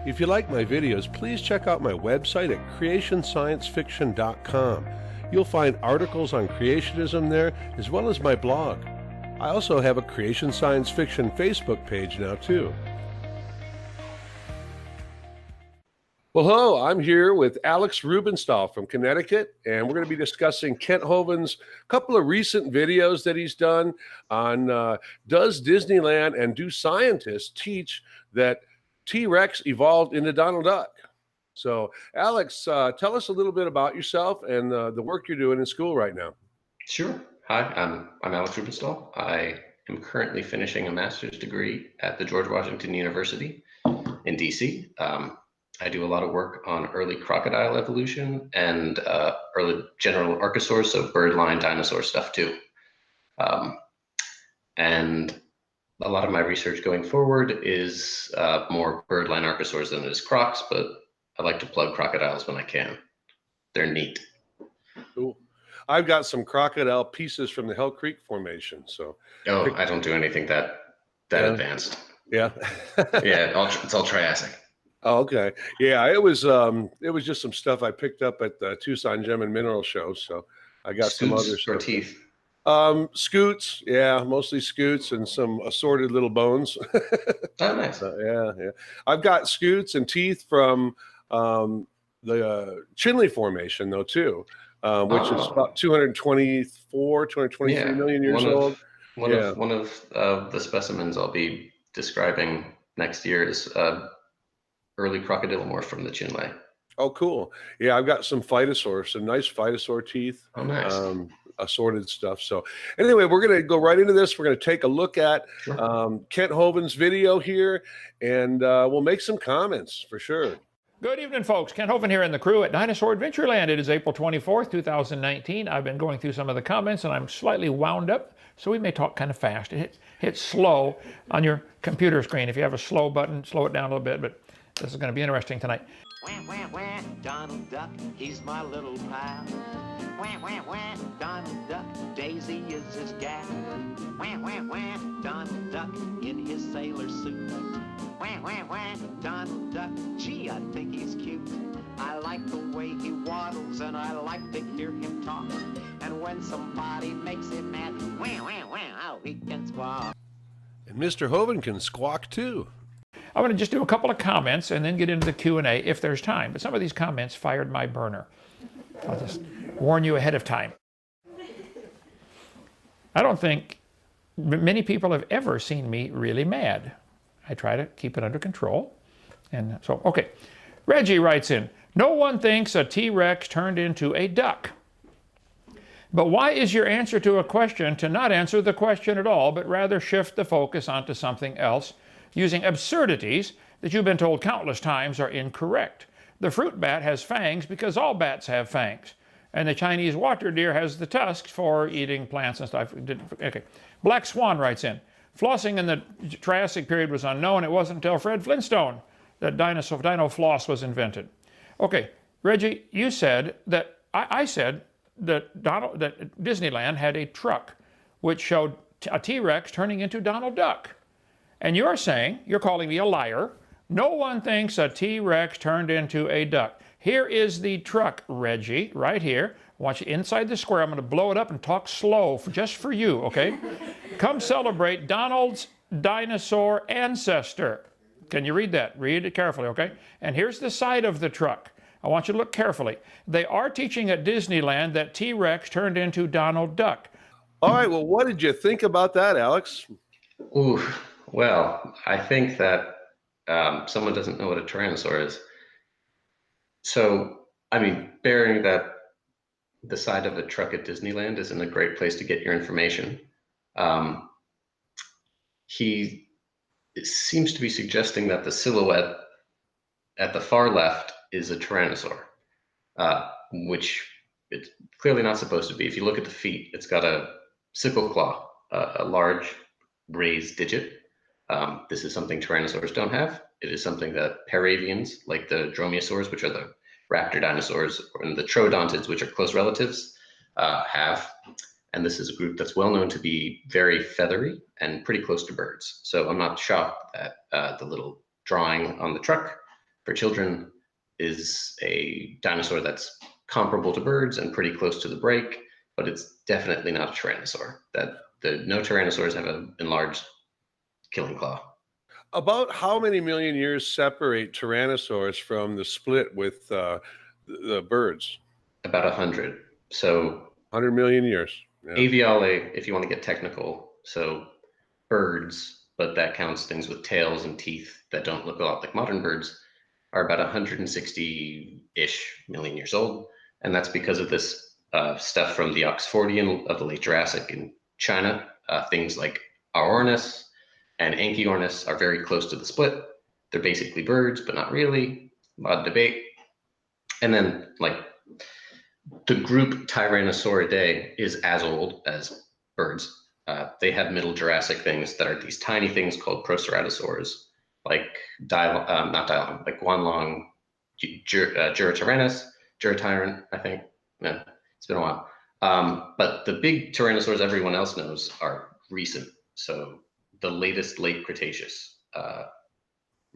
If you like my videos, please check out my website at creationsciencefiction.com. You'll find articles on creationism there, as well as my blog. I also have a Creation Science Fiction Facebook page now, too. Well, hello, I'm here with Alex Reubenstahl from Connecticut, and we're going to be discussing Kent Hovind's couple of recent videos that he's done on does Disneyland and do scientists teach that T-Rex evolved into Donald Duck? So, Alex, tell us a little bit about yourself and the work you're doing in school right now. Sure. Hi, I'm Alex Reubenstahl. I am currently finishing a master's degree at the George Washington University in DC. I do a lot of work on early crocodile evolution and early general archosaurs, so bird-line dinosaur stuff too. And a lot of my research going forward is more bird-line archosaurs than it is crocs, but I like to plug crocodiles when I can. They're neat. Cool. I've got some crocodile pieces from the Hell Creek Formation. So. Oh, I don't do anything that advanced. Yeah. Yeah, it's all Triassic. Oh, okay. Yeah, it was just some stuff I picked up at the Tucson Gem and Mineral Show. So I got some other stuff. Or teeth? Scoots. Yeah, mostly scoots and some assorted little bones. Oh, nice. Yeah. I've got scoots and teeth from the Chinle Formation, though, too, which is about 223 million years old. One of the specimens I'll be describing next year is early crocodilomorph from the Chinle. Oh, cool. Yeah, I've got some phytosaurs, some nice phytosaur teeth. Oh, nice. Assorted stuff. So anyway, we're going to go right into this. We're going to take a look at Kent Hovind's video here, and we'll make some comments for sure. Good evening, folks. Kent Hovind here in the crew at Dinosaur Adventureland. It is April 24th, 2019. I've been going through some of the comments, and I'm slightly wound up, so we may talk kind of fast. Hit slow on your computer screen. If you have a slow button, slow it down a little bit, but this is going to be interesting tonight. Wah, wah, wah, Donald Duck, he's my little pal. Wah, wah, wah, Donald Duck, Daisy is his gal. Wah, wah, wah, Donald Duck in his sailor suit. Wah, wah, wah, Donald Duck, gee, I think he's cute. I like the way he waddles and I like to hear him talk. And when somebody makes him mad, wah, wah, wah, oh, he can squawk. And Mr. Hovind can squawk too. I'm going to just do a couple of comments and then get into the Q&A if there's time. But some of these comments fired my burner. I'll just warn you ahead of time. I don't think many people have ever seen me really mad. I try to keep it under control. And so, okay. Reggie writes in, no one thinks a T-Rex turned into a duck. But why is your answer to a question to not answer the question at all, but rather shift the focus onto something else, using absurdities that you've been told countless times are incorrect? The fruit bat has fangs because all bats have fangs. And the Chinese water deer has the tusks for eating plants and stuff. Okay. Black Swan writes in, flossing in the Triassic period was unknown. It wasn't until Fred Flintstone that dino floss was invented. Okay, Reggie, you said that, I said that Disneyland had a truck which showed a T-Rex turning into Donald Duck. And you're saying, you're calling me a liar, no one thinks a T-Rex turned into a duck. Here is the truck, Reggie, right here. I want you inside the square. I'm going to blow it up and talk slow just for you, okay? Come celebrate Donald's dinosaur ancestor. Can you read that? Read it carefully, okay? And here's the side of the truck. I want you to look carefully. They are teaching at Disneyland that T-Rex turned into Donald Duck. All right, well, what did you think about that, Alex? Ooh. Well, I think that someone doesn't know what a tyrannosaur is. So, I mean, bearing that the side of a truck at Disneyland isn't a great place to get your information, he seems to be suggesting that the silhouette at the far left is a tyrannosaur, which it's clearly not supposed to be. If you look at the feet, it's got a sickle claw, a large raised digit. This is something tyrannosaurs don't have. It is something that paravians, like the dromaeosaurs, which are the raptor dinosaurs, and the troodontids, which are close relatives, have. And this is a group that's well known to be very feathery and pretty close to birds. So I'm not shocked that the little drawing on the truck for children is a dinosaur that's comparable to birds and pretty close to the break, but it's definitely not a tyrannosaur. No tyrannosaurs have an enlarged killing claw. About how many million years separate tyrannosaurs from the split with the birds? About 100. So 100 million years. Yeah. aviale, if you want to get technical, so birds, but that counts things with tails and teeth that don't look a lot like modern birds, are about 160-ish million years old. And that's because of this stuff from the Oxfordian of the late Jurassic in China. Things like Aornis and Anchiornis are very close to the split. They're basically birds, but not really. A lot of debate. And then like the group Tyrannosauridae is as old as birds. They have middle Jurassic things that are these tiny things called proceratosaurs, like like Guanlong, Juratyrannus, I think. No, it's been a while. But the big tyrannosaurs everyone else knows are recent. So the latest late Cretaceous,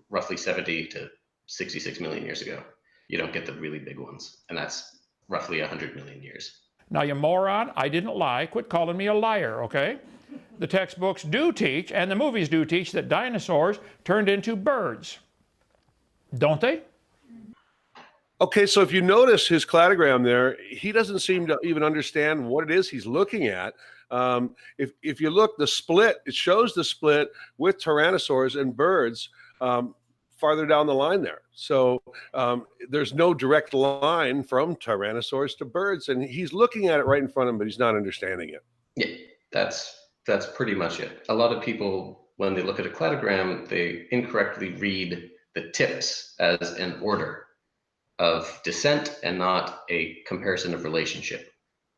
roughly 70 to 66 million years ago. You don't get the really big ones, and that's roughly 100 million years. Now, you moron, I didn't lie. Quit calling me a liar, okay? The textbooks do teach, and the movies do teach, that dinosaurs turned into birds. Don't they? Okay, so if you notice his cladogram there, he doesn't seem to even understand what it is he's looking at. If you look, the split, it shows the split with tyrannosaurs and birds farther down the line there. So there's no direct line from tyrannosaurs to birds, and he's looking at it right in front of him, but he's not understanding it. Yeah, that's pretty much it. A lot of people, when they look at a cladogram, they incorrectly read the tips as an order of descent and not a comparison of relationship.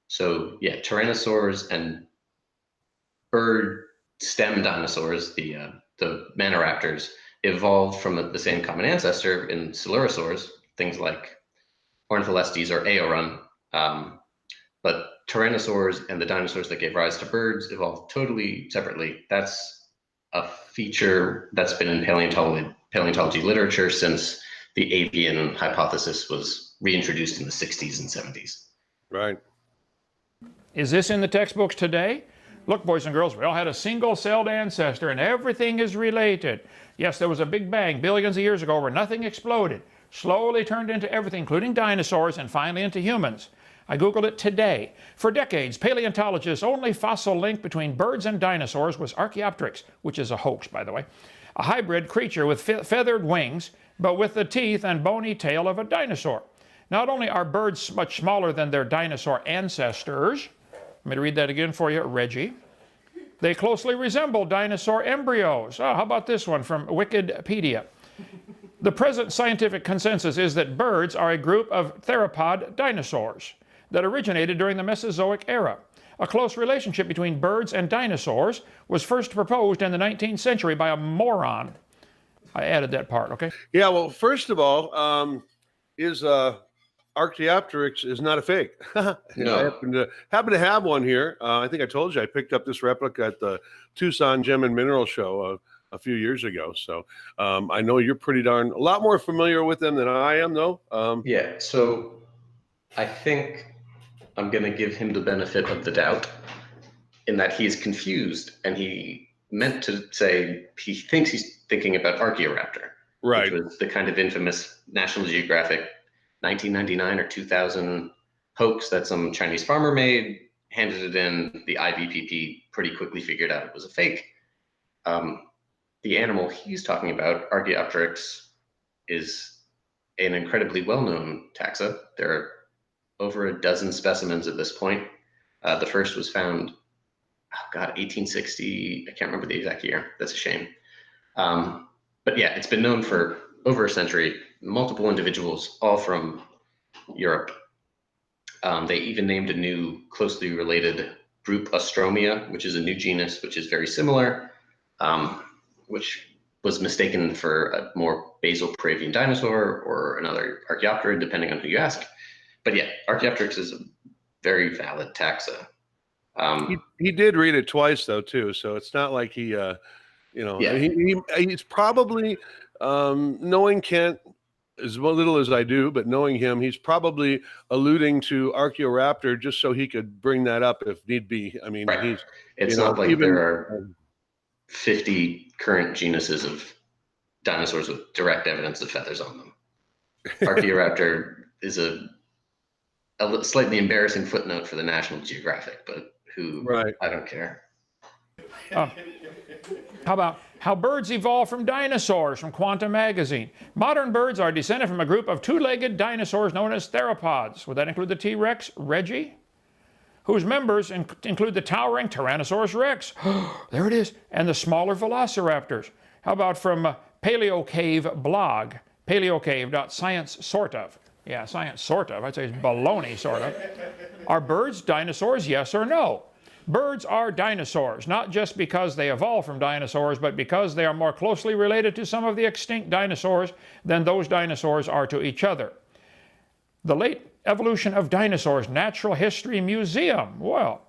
So yeah, tyrannosaurs and bird stem dinosaurs, the maniraptors, evolved from the same common ancestor in coelurosaurs, things like Ornitholestes or Aorun. But tyrannosaurs and the dinosaurs that gave rise to birds evolved totally separately. That's a feature that's been in paleontology literature since the avian hypothesis was reintroduced in the 60s and 70s. Right. Is this in the textbooks today? Look, boys and girls, we all had a single-celled ancestor, and everything is related. Yes, there was a big bang billions of years ago where nothing exploded, slowly turned into everything, including dinosaurs, and finally into humans. I Googled it today. For decades, paleontologists' only fossil link between birds and dinosaurs was Archaeopteryx, which is a hoax, by the way, a hybrid creature with feathered wings, but with the teeth and bony tail of a dinosaur. Not only are birds much smaller than their dinosaur ancestors, let me read that again for you, Reggie. They closely resemble dinosaur embryos. Oh, how about this one from Wikipedia? The present scientific consensus is that birds are a group of theropod dinosaurs that originated during the Mesozoic era. A close relationship between birds and dinosaurs was first proposed in the 19th century by a moron. I added that part, okay? Yeah, well, first of all, Archaeopteryx is not a fake. No. I happen to have one here. I think I told you I picked up this replica at the Tucson Gem and Mineral Show a few years ago. So I know you're a lot more familiar with them than I am, though. Yeah, so I think I'm going to give him the benefit of the doubt in that he's confused, and he meant to say he thinks he's thinking about Archaeoraptor, right? Which was the kind of infamous National Geographic 1999 or 2000 hoax that some Chinese farmer made, handed it in. The IVPP pretty quickly figured out it was a fake. The animal he's talking about, Archaeopteryx, is an incredibly well-known taxa. There are over a dozen specimens at this point. The first was found, 1860. I can't remember the exact year. That's a shame. But yeah, it's been known for over a century. Multiple individuals, all from Europe. They even named a new closely related group, Ostromia, which is a new genus, which is very similar, which was mistaken for a more basal Pravian dinosaur or another Archaeopterid, depending on who you ask. But yeah, Archaeopteryx is a very valid taxa. He did read it twice, though, too. So it's not like he's probably knowing Kent. as little as I do, but knowing him, he's probably alluding to Archaeoraptor just so he could bring that up if need be. I mean, Right. he's It's not like there are 50 current genuses of dinosaurs with direct evidence of feathers on them. Archaeoraptor is a slightly embarrassing footnote for the National Geographic, but I don't care. How about how birds evolved from dinosaurs from Quantum Magazine? Modern birds are descended from a group of two-legged dinosaurs known as theropods. Would that include the T-Rex, Reggie? Whose members include the towering Tyrannosaurus Rex. There it is. And the smaller velociraptors. How about from Paleocave blog? Paleocave.science sort of. Yeah, science sort of. I'd say it's baloney sort of. Are birds dinosaurs, yes or no? Birds are dinosaurs, not just because they evolved from dinosaurs, but because they are more closely related to some of the extinct dinosaurs than those dinosaurs are to each other. The Late Evolution of Dinosaurs Natural History Museum. Well,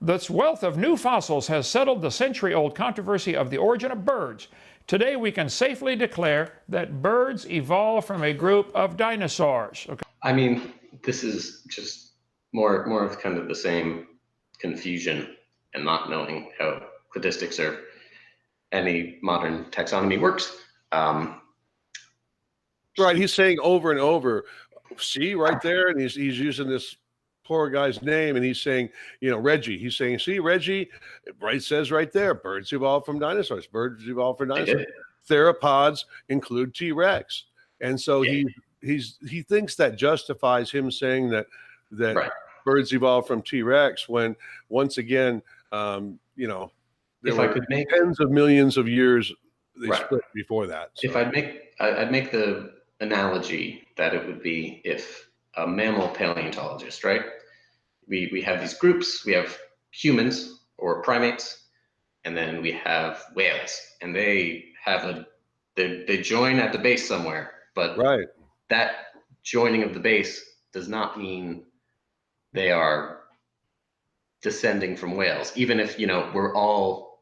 this wealth of new fossils has settled the century-old controversy of the origin of birds. Today we can safely declare that birds evolved from a group of dinosaurs. Okay. I mean, this is just more of kind of the same confusion and not knowing how cladistics or any modern taxonomy works. Right, he's saying over and over, see right there, and he's using this poor guy's name, and he's saying, Reggie. He's saying, see, Reggie, it says right there, birds evolved from dinosaurs. Birds evolved from dinosaurs. Theropods include T-Rex, and so he thinks that justifies him saying that right. Birds evolved from T-Rex when, once again, there were tens of millions of years they split before that. So. If I'd make the analogy that it would be if a mammal paleontologist, right? We have these groups. We have humans or primates, and then we have whales, and they join at the base somewhere. But that joining of the base does not mean they are descending from whales. Even if, we're all,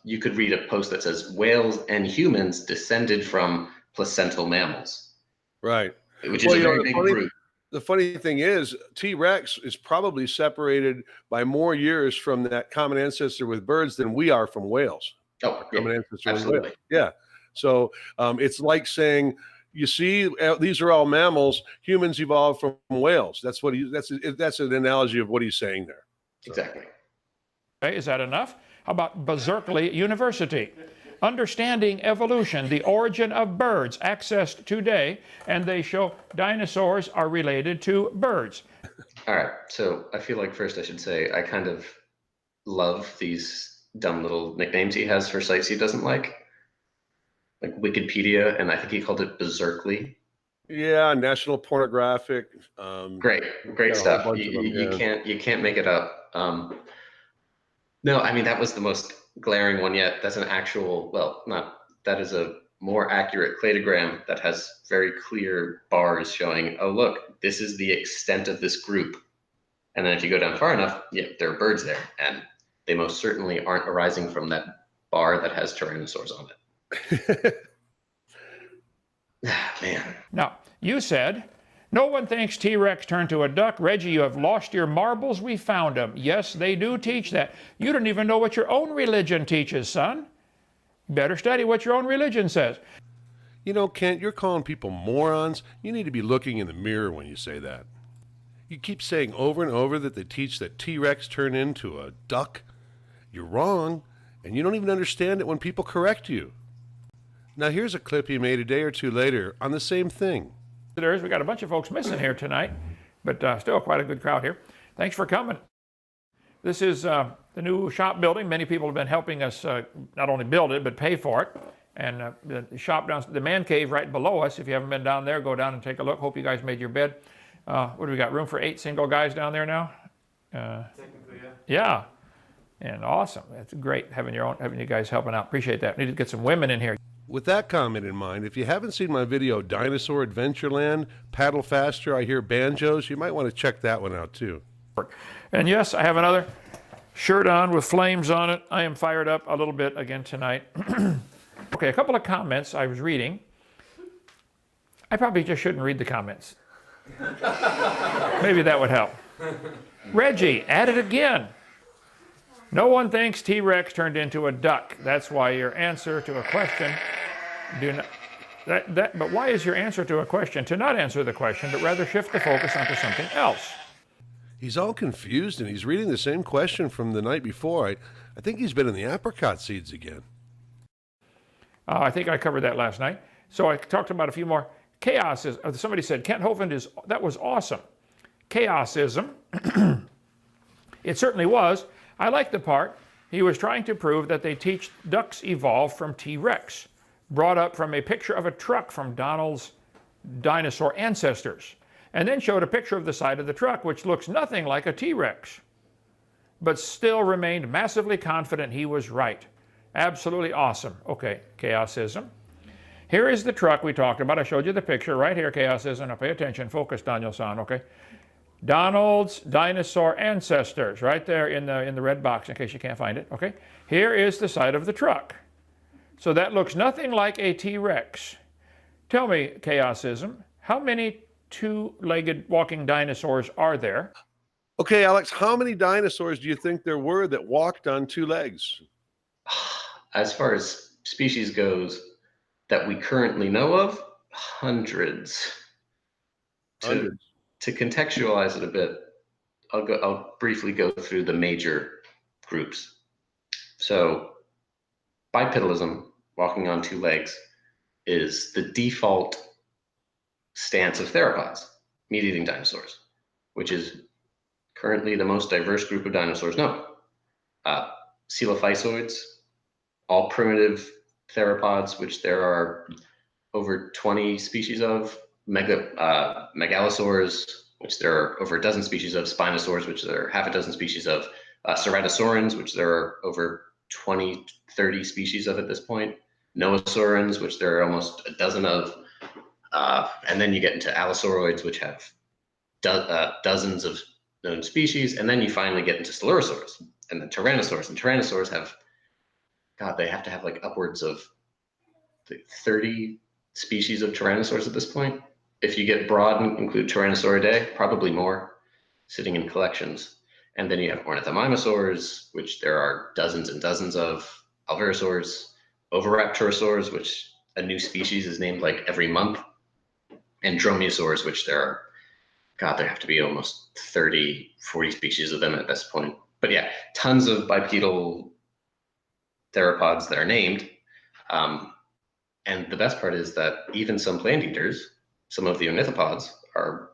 you could read a post that says whales and humans descended from placental mammals. Right. Which is a very big group. The funny thing is, T-Rex is probably separated by more years from that common ancestor with birds than we are from whales. Oh, common ancestor absolutely. With whales. Yeah. So it's like saying, you see, these are all mammals. Humans evolved from whales. That's an analogy of what he's saying there. So. Exactly. Okay, is that enough? How about Berkeley University? Understanding Evolution, the Origin of Birds, accessed today, and they show dinosaurs are related to birds. All right, so I feel like first I should say I kind of love these dumb little nicknames he has for sites he doesn't like Wikipedia, and I think he called it Berkeley. Yeah, National Pornographic. Great stuff. You can't make it up. No, I mean, that was the most glaring one yet. That's an actual, that is a more accurate cladogram that has very clear bars showing, oh, look, this is the extent of this group. And then if you go down far enough, there are birds there. And they most certainly aren't arising from that bar that has Tyrannosaurs on it. Man. Now, you said, no one thinks T-Rex turned to a duck. Reggie, you have lost your marbles. We found them. Yes, they do teach that. You don't even know what your own religion teaches, son. Better study what your own religion says. Kent, you're calling people morons. You need to be looking in the mirror when you say that. You keep saying over and over that they teach that T-Rex turned into a duck. You're wrong, and you don't even understand it when people correct you. Now, here's a clip he made a day or two later on the same thing. We got a bunch of folks missing here tonight, but still quite a good crowd here. Thanks for coming. This is the new shop building. Many people have been helping us not only build it, but pay for it. And the shop down, the man cave right below us. If you haven't been down there, go down and take a look. Hope you guys made your bed. What do we got? Room for 8 single guys down there now? Technically, yeah. Yeah. And awesome. That's great having you guys helping out. Appreciate that. Need to get some women in here. With that comment in mind, if you haven't seen my video, Dinosaur Adventureland, Paddle Faster, I Hear Banjos, you might want to check that one out too. And yes, I have another shirt on with flames on it. I am fired up a little bit again tonight. Okay, a couple of comments I was reading. I probably just shouldn't read the comments. Maybe that would help. Reggie, at it again. No one thinks T-Rex turned into a duck. That's why your answer to a question but why is your answer to a question to not answer the question, but rather shift the focus onto something else? He's all confused, and he's reading the same question from the night before. I think he's been in the apricot seeds again. I think I covered that last night. So I talked about a few more. Chaos is, somebody said, Kent Hovind that was awesome. Chaosism. It certainly was. I like the part. He was trying to prove that they teach ducks evolved from T-Rex, brought up from a picture of a truck from Donald's dinosaur ancestors, and then showed a picture of the side of the truck, which looks nothing like a T-Rex, but still remained massively confident he was right. Absolutely awesome. Okay, chaosism. Here is the truck we talked about. I showed you the picture right here, chaosism. Now pay attention, focus, Daniel-san, okay? Donald's dinosaur ancestors, right there in the red box, in case you can't find it, okay? Here is the side of the truck. So that looks nothing like a T-Rex. Tell me, chaosism, how many two-legged walking dinosaurs are there? Okay, Alex, how many dinosaurs do you think there were that walked on two legs? As far as species goes that we currently know of, hundreds. Hundreds. To contextualize it a bit, I'll briefly go through the major groups. So bipedalism, walking on two legs, is the default stance of theropods, meat-eating dinosaurs, which is currently the most diverse group of dinosaurs known. Coelophysoids, all primitive theropods, which there are over 20 species of, megalosaurs, which there are over a dozen species of, spinosaurs, which there are half a dozen species of, ceratosaurans, which there are over 20, 30 species of at this point, noasaurans, which there are almost a dozen of, and then you get into allosauroids, which have dozens of known species, and then you finally get into stelurosaurs, and then tyrannosaurs. And tyrannosaurs have, God, they have to have like upwards of 30 species of tyrannosaurs at this point. If you get broad and include Tyrannosauridae, probably more, sitting in collections. And then you have ornithomimosaurs, which there are dozens and dozens of, alverosaurs, oviraptorosaurs, which a new species is named like every month, and dromaeosaurs, which there are, God, there have to be almost 30, 40 species of them at this point. But yeah, tons of bipedal theropods that are named. And the best part is that even some plant eaters, some of the ornithopods are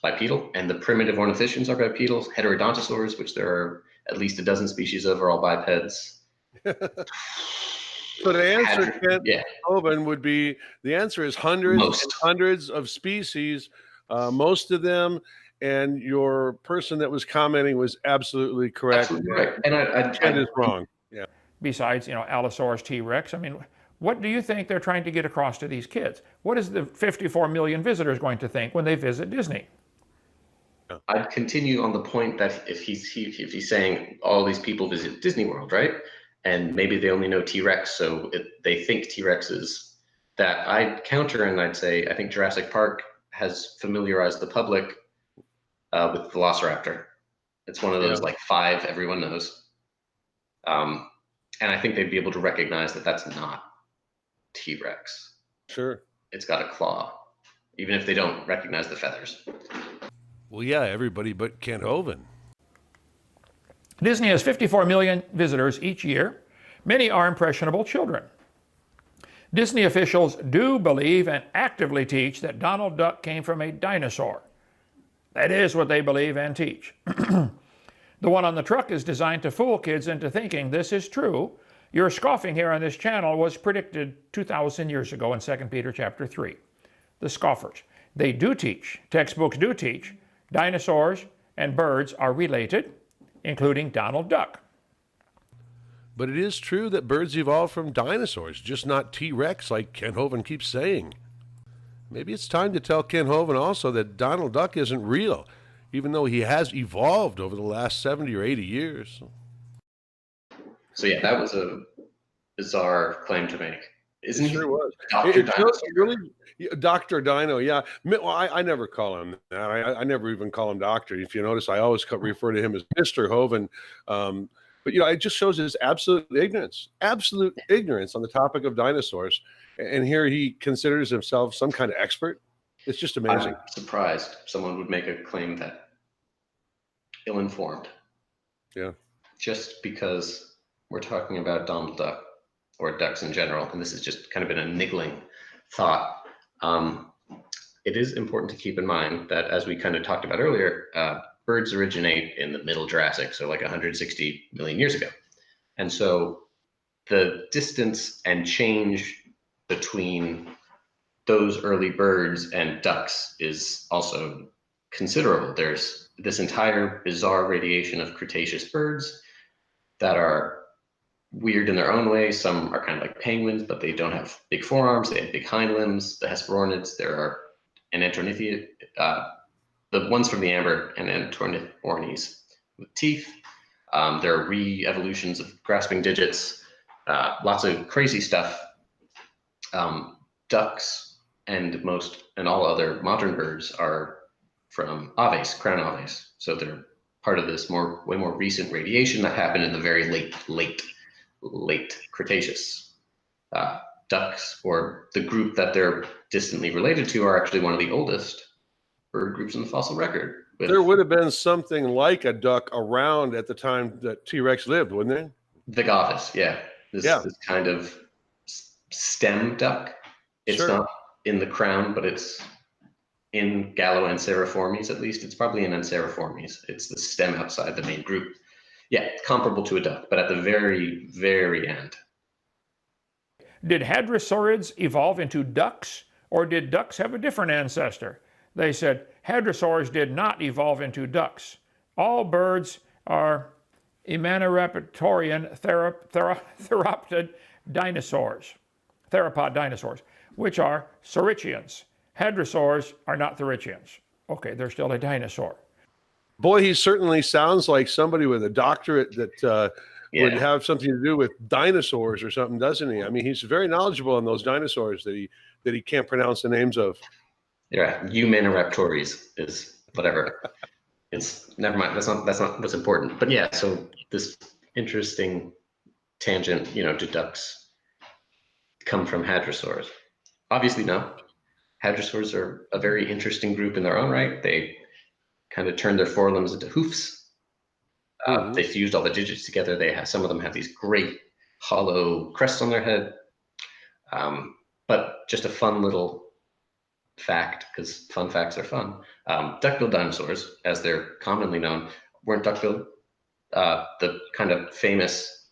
bipedal, and the primitive ornithischians are bipedal. Heterodontosaurs, which there are at least a dozen species of, are all bipeds. So the answer, Kent Hovind, would be, the answer is hundreds and hundreds of species, most of them, and your person that was commenting was absolutely correct. Absolutely right. And Kent is wrong. Yeah. Besides, Allosaurus, T-Rex, I mean, what do you think they're trying to get across to these kids? What is the 54 million visitors going to think when they visit Disney? I'd continue on the point that if he's saying all these people visit Disney World, right? And maybe they only know T-Rex, so they think T-Rex is that. I'd counter and I'd say I think Jurassic Park has familiarized the public with Velociraptor. It's one of those like 5 everyone knows. And I think they'd be able to recognize that that's not T-Rex. Sure. It's got a claw, even if they don't recognize the feathers. Well, yeah, everybody but Kent Hovind. Disney has 54 million visitors each year. Many are impressionable children. Disney officials do believe and actively teach that Donald Duck came from a dinosaur. That is what they believe and teach. The one on the truck is designed to fool kids into thinking this is true. Your scoffing here on this channel was predicted 2,000 years ago in 2 Peter chapter 3. The scoffers. They do teach, textbooks do teach, dinosaurs and birds are related, including Donald Duck. But it is true that birds evolved from dinosaurs, just not T-Rex like Kent Hovind keeps saying. Maybe it's time to tell Kent Hovind also that Donald Duck isn't real, even though he has evolved over the last 70 or 80 years. So yeah, that was a bizarre claim to make. Isn't It he sure was. Dr. It shows Dinosaur? really Dr. Dino. Yeah. Well, I never call him that. I never even call him doctor. If you notice, I always refer to him as Mister Hovind. But it just shows his absolute ignorance on the topic of dinosaurs. And here he considers himself some kind of expert. It's just amazing. I'm surprised someone would make a claim that ill-informed. Yeah. Just because we're talking about Donald Duck or ducks in general, and this has just kind of been a niggling thought. It is important to keep in mind that, as we kind of talked about earlier, birds originate in the Middle Jurassic, so like 160 million years ago. And so the distance and change between those early birds and ducks is also considerable. There's this entire bizarre radiation of Cretaceous birds that are weird in their own way. Some are kind of like penguins, but they don't have big forearms. They have big hind limbs. The Hesperornids, there are Anantornithia, the ones from the amber, and Anantornithornes with teeth. There are re-evolutions of grasping digits, lots of crazy stuff. Ducks and all other modern birds are from aves, crown aves. So they're part of this way more recent radiation that happened in the very late Cretaceous. Ducks, or the group that they're distantly related to, are actually one of the oldest bird groups in the fossil record. There would have been something like a duck around at the time that T-Rex lived, wouldn't there? Vigavis, yeah. This kind of stem duck. It's not in the crown, but it's in Gallo-Anseriformes, at least. It's probably in Anseriformes. It's the stem outside the main group. Yeah, comparable to a duck, but at the very, very end. Did hadrosaurids evolve into ducks, or did ducks have a different ancestor? They said hadrosaurs did not evolve into ducks. All birds are Emanoraptorian theropod dinosaurs, which are saurichians. Hadrosaurs are not saurichians. Okay, they're still a dinosaur. Boy, he certainly sounds like somebody with a doctorate that would have something to do with dinosaurs or something, doesn't he? I mean, he's very knowledgeable on those dinosaurs that he can't pronounce the names of. Yeah, Emanoraptories is whatever. It's never mind. That's not what's important. But yeah, so this interesting tangent, do ducks come from hadrosaurs? Obviously, no. Hadrosaurs are a very interesting group in their own right. They kind of turned their forelimbs into hoofs. They fused all the digits together. Some of them have these great hollow crests on their head. But just a fun little fact, because fun facts are fun. Duck-billed dinosaurs, as they're commonly known, weren't duck-billed. The kind of famous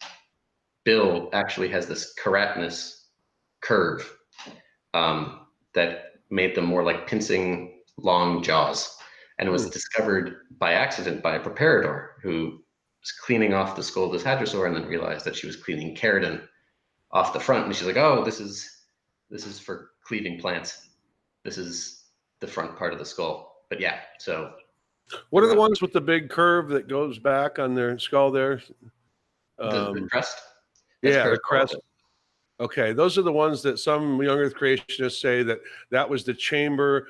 bill actually has this keratinous curve that made them more like pincing long jaws. And it was discovered by accident by a preparador who was cleaning off the skull of this hadrosaur and then realized that she was cleaning keratin off the front. And she's like, oh, this is for cleaving plants. This is the front part of the skull. But yeah, so. What are the ones with the big curve that goes back on their skull there? The crest? Yeah, the crest. Okay, those are the ones that some young Earth creationists say that was the chamber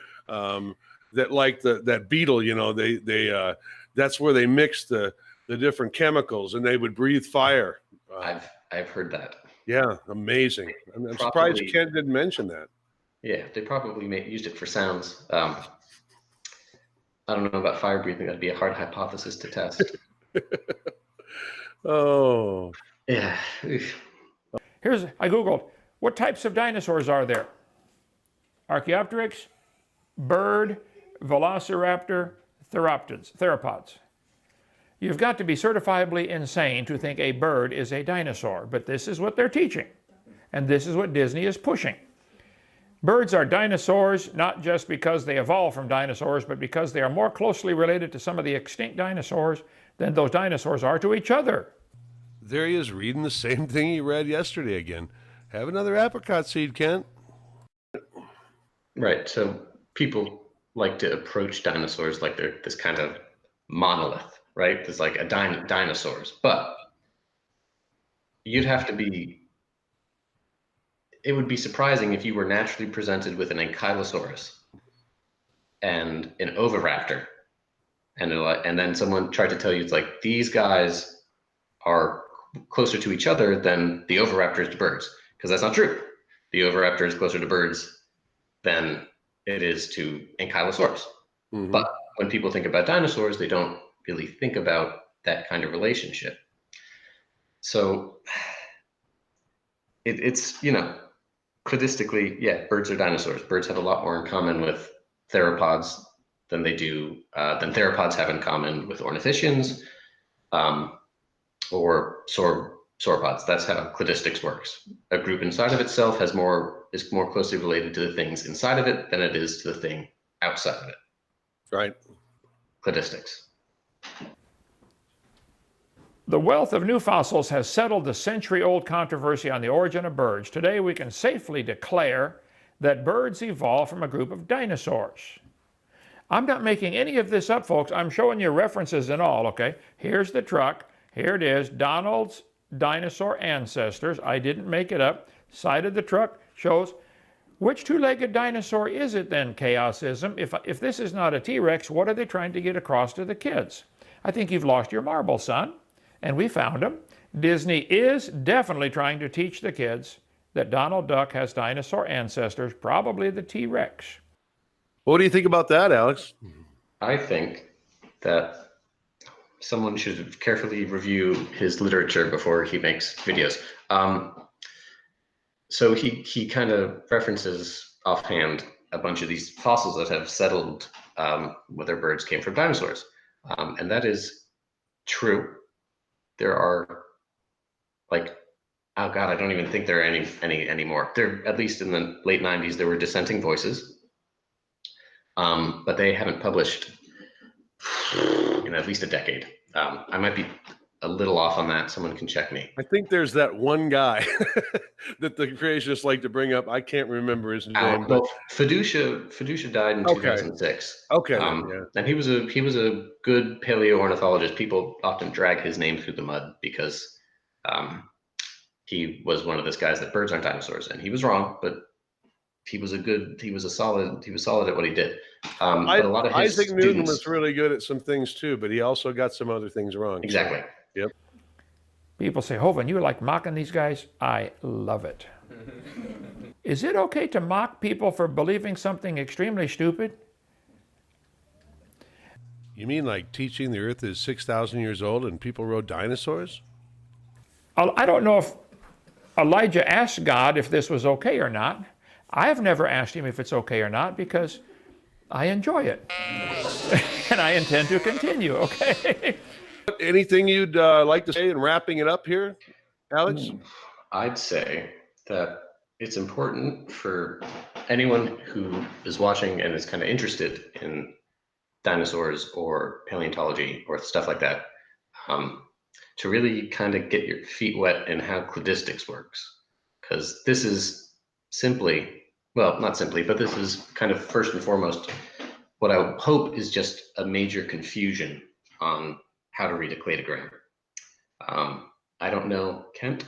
that, like that beetle, they that's where they mixed the different chemicals and they would breathe fire. I've heard that. Yeah, amazing. I'm surprised Ken didn't mention that. Yeah, they probably used it for sounds. I don't know about fire breathing. That'd be a hard hypothesis to test. Oh. Yeah. I Googled, what types of dinosaurs are there? Archaeopteryx, bird, velociraptor, theropods. You've got to be certifiably insane to think a bird is a dinosaur, but this is what they're teaching, and this is what Disney is pushing. Birds are dinosaurs not just because they evolved from dinosaurs, but because they are more closely related to some of the extinct dinosaurs than those dinosaurs are to each other. There he is reading the same thing he read yesterday again. Have another apricot seed, Kent. Right, so people like to approach dinosaurs like they're this kind of monolith, right? There's like dinosaurs, but you'd have to be it would be surprising if you were naturally presented with an ankylosaurus and an oviraptor, and then someone tried to tell you it's like these guys are closer to each other than the oviraptors to birds, because that's not true. The oviraptor is closer to birds than it is to ankylosaurus. Mhm. But when people think about dinosaurs, they don't really think about that kind of relationship. So it's, you know, cladistically, yeah, birds are dinosaurs. Birds have a lot more in common with theropods than than theropods have in common with ornithischians, or sauropods. That's how cladistics works. A group inside of itself is more closely related to the things inside of it than it is to the thing outside of it. Right. Cladistics. The wealth of new fossils has settled the century-old controversy on the origin of birds. Today we can safely declare that birds evolved from a group of dinosaurs. I'm not making any of this up, folks. I'm showing you references and all, okay? Here's the truck. Here it is, Donald's dinosaur ancestors. I didn't make it up. Side of the truck shows, which two-legged dinosaur is it then, Chaosism? If this is not a T-Rex, what are they trying to get across to the kids? I think you've lost your marble, son. And we found them. Disney is definitely trying to teach the kids that Donald Duck has dinosaur ancestors, probably the T-Rex. What do you think about that, Alex? I think that someone should carefully review his literature before he makes videos. So he kind of references offhand a bunch of these fossils that have settled whether birds came from dinosaurs. And that is true. There are, like, oh God, I don't even think there are any anymore. There, at least in the late 90s, there were dissenting voices, but they haven't published in at least a decade. I might be a little off on that. Someone can check me. I think there's that one guy that the creationists like to bring up. I can't remember his name. Well, Fiducia died in 2006. Okay. And he was a good paleoornithologist. People often drag his name through the mud because he was one of those guys that birds aren't dinosaurs, and he was wrong, but he was solid at what he did. But a lot of his Isaac Newton was really good at some things too, but he also got some other things wrong. Exactly. So, yep. People say, Hovind, you like mocking these guys? I love it. Is it okay to mock people for believing something extremely stupid? You mean like teaching the Earth is 6,000 years old and people rode dinosaurs? I don't know if Elijah asked God if this was okay or not. I have never asked him if it's okay or not because I enjoy it. And I intend to continue, okay? Anything you'd like to say in wrapping it up here, Alex? I'd say that it's important for anyone who is watching and is kind of interested in dinosaurs or paleontology or stuff like that, to really kind of get your feet wet in how cladistics works. Because this is simply, well, not simply, but this is kind of first and foremost what I hope is just a major confusion on how to read a cladogram. I don't know Kent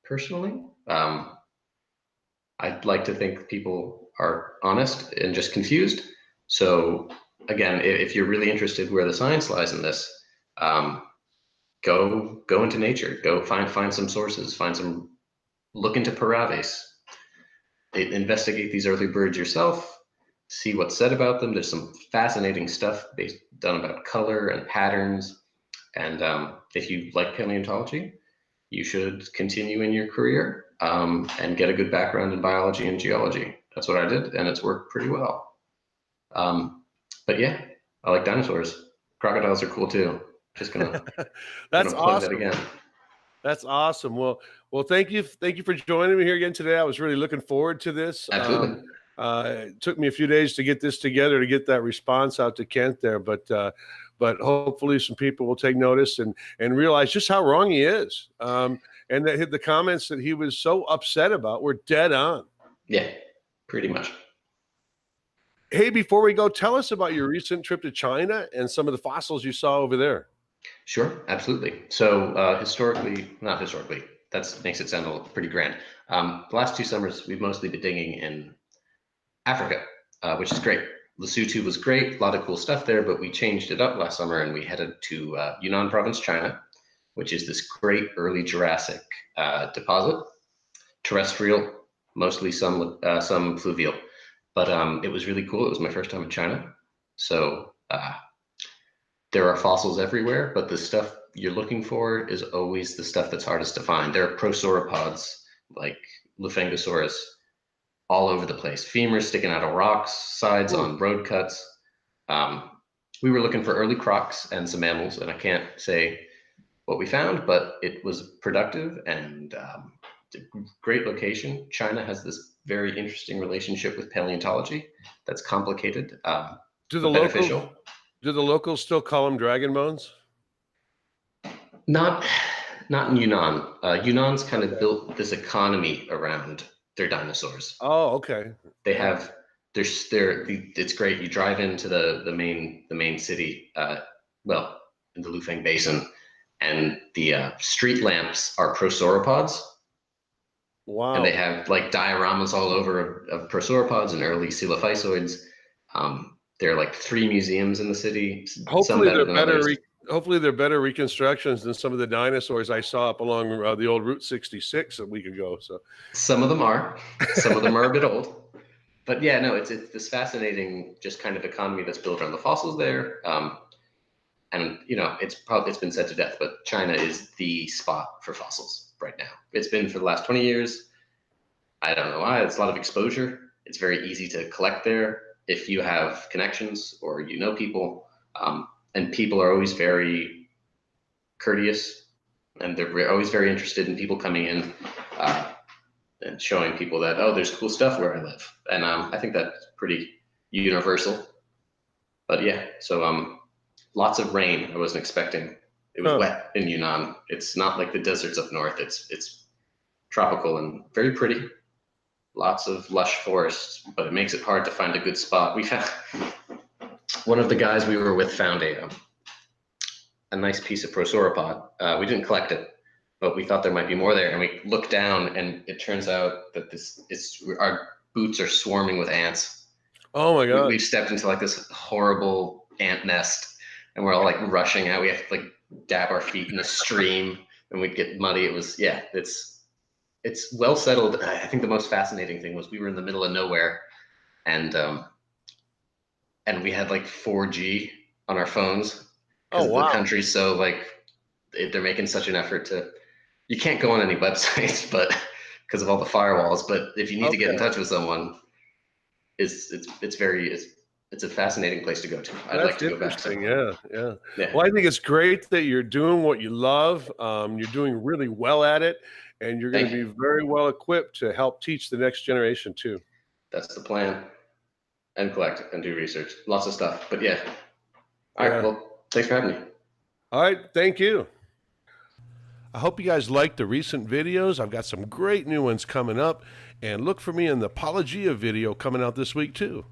personally. I'd like to think people are honest and just confused. So again, if you're really interested where the science lies in this, go into nature, go find some sources, look into Paraves, investigate these early birds yourself, see what's said about them. There's some fascinating stuff done about color and patterns. And if you like paleontology, you should continue in your career and get a good background in biology and geology. That's what I did, and it's worked pretty well. But yeah, I like dinosaurs. Crocodiles are cool too. Just gonna That's awesome. That again. That's awesome. Well, thank you for joining me here again today. I was really looking forward to this. Absolutely. It took me a few days to get this together to get that response out to Kent there, but hopefully some people will take notice and realize just how wrong he is, and that the comments that he was so upset about were dead on. Yeah, pretty much. Hey, before we go, tell us about your recent trip to China and some of the fossils you saw over there. Sure, absolutely. So not historically, that makes it sound pretty grand. The last 2 summers, we've mostly been digging in Africa, which is great. Lesotho was great, a lot of cool stuff there, but we changed it up last summer and we headed to Yunnan province, China, which is this great early Jurassic deposit, terrestrial, mostly some fluvial. But it was really cool. It was my first time in China. So there are fossils everywhere, but the stuff you're looking for is always the stuff that's hardest to find. There are prosauropods like Lufengosaurus all over the place. Femurs sticking out of rocks, sides on road cuts. We were looking for early crocs and some mammals, and I can't say what we found, but it was productive and it's a great location. China has this very interesting relationship with paleontology that's complicated, Do the beneficial. Do the locals still call them dragon bones? Not in Yunnan. Yunnan's kind of built this economy around their dinosaurs. Oh, okay. They have it's great. You drive into the main city, well, in the Lufeng Basin, and the street lamps are prosauropods. Wow. And they have like dioramas all over of prosauropods and early coelophysoids. There are like 3 museums in the city. Hopefully they're better reconstructions than some of the dinosaurs I saw up along the old Route 66 a week ago. So some of them are a bit old, but yeah, no, it's this fascinating just kind of economy that's built around the fossils there. And you know, it's been said to death, but China is the spot for fossils right now. It's been for the last 20 years. I don't know why. It's a lot of exposure. It's very easy to collect there if you have connections or you know people. And people are always very courteous, and they're always very interested in people coming in and showing people that, oh, there's cool stuff where I live. And I think that's pretty universal. But yeah, so lots of rain I wasn't expecting. It was wet in Yunnan. It's not like the deserts up north. It's tropical and very pretty. Lots of lush forests, but it makes it hard to find a good spot. We found one of the guys we were with found a nice piece of prosauropod. We didn't collect it, but we thought there might be more there. And we looked down, and it turns out that our boots are swarming with ants. oh my God. We've stepped into like this horrible ant nest, and we're all like rushing out. We have to like dab our feet in a stream, and we'd get muddy. It's well settled. I think the most fascinating thing was we were in the middle of nowhere, and we had like 4G on our phones because Oh, wow. the country's so like they're making such an effort to. You can't go on any websites, but because of all the firewalls. But if you need to get in touch with someone, it's a fascinating place to go to. I'd like to go back. Interesting. Yeah. Well, I think it's great that you're doing what you love. You're doing really well at it, and you're going to be very well equipped to help teach the next generation too. That's the plan. And collect and do research. Lots of stuff. But yeah. All right. Well, thanks for having me. All right. Thank you. I hope you guys liked the recent videos. I've got some great new ones coming up, and look for me in the Apologia video coming out this week too.